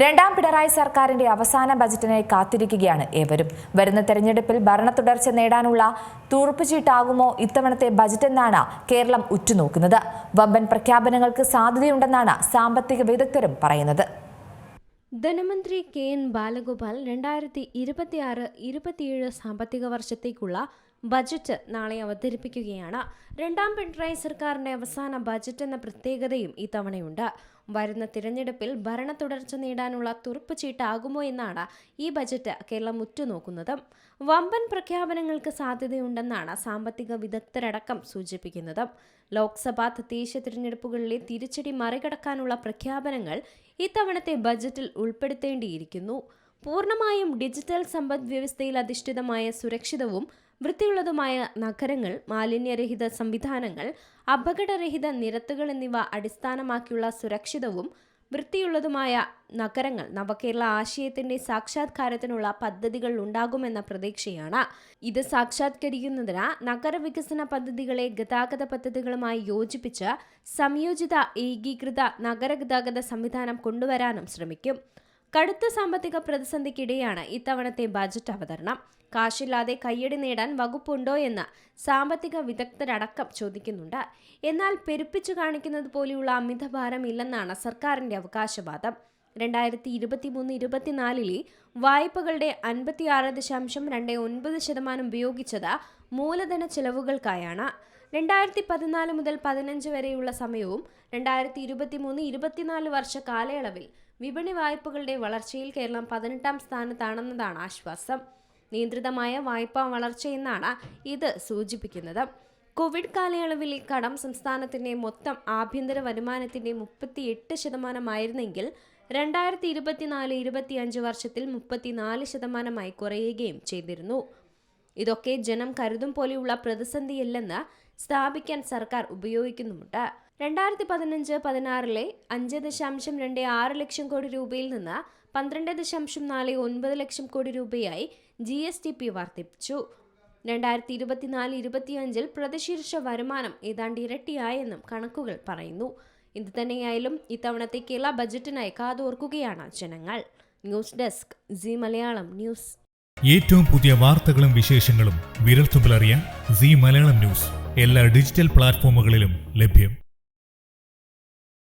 രണ്ടാം പിണറായി സർക്കാരിന്റെ അവസാന ബജറ്റിനായി കാത്തിരിക്കുകയാണ് ഏവരും. വരുന്ന തെരഞ്ഞെടുപ്പിൽ ഭരണ തുടർച്ച നേടാനുള്ള തുറുപ്പുചീട്ടാകുമോ ഇത്തവണത്തെ ബജറ്റെന്നാണ് കേരളം ഉറ്റുനോക്കുന്നത്. വമ്പൻ പ്രഖ്യാപനങ്ങൾക്ക് സാധ്യതയുണ്ടെന്നാണ് സാമ്പത്തിക വിദഗ്ധരും പറയുന്നത്. ധനമന്ത്രി കെ.എൻ. ബാലഗോപാൽ 2026-27 സാമ്പത്തിക വർഷത്തേക്കുള്ള ബജറ്റ് നാളെ അവതരിപ്പിക്കുകയാണ്. രണ്ടാം പിണറായി സർക്കാരിന്റെ അവസാന ബജറ്റ് എന്ന പ്രത്യേകതയും ഇത്തവണയുണ്ട്. വരുന്ന തിരഞ്ഞെടുപ്പിൽ ഭരണ തുടർച്ച നേടാനുള്ള തുറുപ്പുചീട്ടാകുമോ എന്നാണ് ഈ ബജറ്റ് കേരളം ഉറ്റുനോക്കുന്നത്. വമ്പൻ പ്രഖ്യാപനങ്ങൾക്ക് സാധ്യതയുണ്ടെന്നാണ് സാമ്പത്തിക വിദഗ്ധരടക്കം സൂചിപ്പിക്കുന്നത്. ലോക്സഭാ തദ്ദേശ തിരഞ്ഞെടുപ്പുകളിലെ തിരിച്ചടി മറികടക്കാനുള്ള പ്രഖ്യാപനങ്ങൾ ഇത്തവണത്തെ ബജറ്റിൽ ഉൾപ്പെടുത്തേണ്ടിയിരിക്കുന്നു. പൂർണ്ണമായും ഡിജിറ്റൽ സമ്പദ് വ്യവസ്ഥയിൽ അധിഷ്ഠിതമായ സുരക്ഷിതവും വൃത്തിയുള്ളതുമായ നഗരങ്ങൾ, മാലിന്യരഹിത സംവിധാനങ്ങൾ, അപകടരഹിത നിരത്തുകൾ എന്നിവ അടിസ്ഥാനമാക്കിയുള്ള സുരക്ഷിതവും വൃത്തിയുള്ളതുമായ നഗരങ്ങൾ നവകേരള ആശയത്തിന്റെ സാക്ഷാത്കാരത്തിനുള്ള പദ്ധതികൾ ഉണ്ടാകുമെന്ന പ്രതീക്ഷയാണ്. ഇത് സാക്ഷാത്കരിക്കുന്നതിന് നഗരവികസന പദ്ധതികളെ ഗതാഗത പദ്ധതികളുമായി യോജിപ്പിച്ച് സംയോജിത ഏകീകൃത നഗരഗതാഗത സംവിധാനം കൊണ്ടുവരാനും ശ്രമിക്കും. കടുത്ത സാമ്പത്തിക പ്രതിസന്ധിക്കിടെയാണ് ഇത്തവണത്തെ ബജറ്റ് അവതരണം. കാശില്ലാതെ കയ്യടി നേടാൻ വകുപ്പുണ്ടോ എന്ന് സാമ്പത്തിക വിദഗ്ധരടക്കം ചോദിക്കുന്നുണ്ട്. എന്നാൽ പെരുപ്പിച്ചു കാണിക്കുന്നത് പോലെയുള്ള അമിതഭാരം ഇല്ലെന്നാണ് സർക്കാരിന്റെ അവകാശവാദം. 2023-24 വായ്പകളുടെ 56.29% ഉപയോഗിച്ചത് മൂലധന ചെലവുകൾക്കായാണ്. 2014 മുതൽ 15 വരെയുള്ള സമയവും 2023-24 വർഷ കാലയളവിൽ വിപണി വായ്പകളുടെ വളർച്ചയിൽ കേരളം 18ാം സ്ഥാനത്താണെന്നതാണ് ആശ്വാസം. നിയന്ത്രിതമായ വായ്പാ വളർച്ചയെന്നാണ് ഇത് സൂചിപ്പിക്കുന്നത്. കോവിഡ് കാലയളവിലെ കടം സംസ്ഥാനത്തിന്റെ മൊത്തം ആഭ്യന്തര വരുമാനത്തിന്റെ 38% 2024-25 വർഷത്തിൽ 34% കുറയുകയും ചെയ്തിരുന്നു. ഇതൊക്കെ ജനം കരുതും പോലെയുള്ള പ്രതിസന്ധിയല്ലെന്ന് സ്ഥാപിക്കാൻ സർക്കാർ ഉപയോഗിക്കുന്നുമുണ്ട്. 2015-16 5.26 ലക്ഷം കോടി രൂപയിൽ നിന്ന് 12.49 ലക്ഷം കോടി രൂപയായി GSTP വർദ്ധിപ്പിച്ചു. 2024-25 പ്രതിശീർഷ വരുമാനം ഏതാണ്ട് ഇരട്ടിയായെന്നും കണക്കുകൾ പറയുന്നു. എന്തുതന്നെയായാലും ഇത്തവണത്തെ കേരള ബജറ്റിനായി കാതോർക്കുകയാണ് ജനങ്ങൾ. News desk Zee Malayalam news. ഏറ്റവും പുതിയ വാർത്തകളും വിശേഷങ്ങളും വിരൽത്തുമ്പിലറിയാൻ സീ മലയാളം ന്യൂസ് എല്ലാ ഡിജിറ്റൽ പ്ലാറ്റ്ഫോമുകളിലും ലഭ്യം.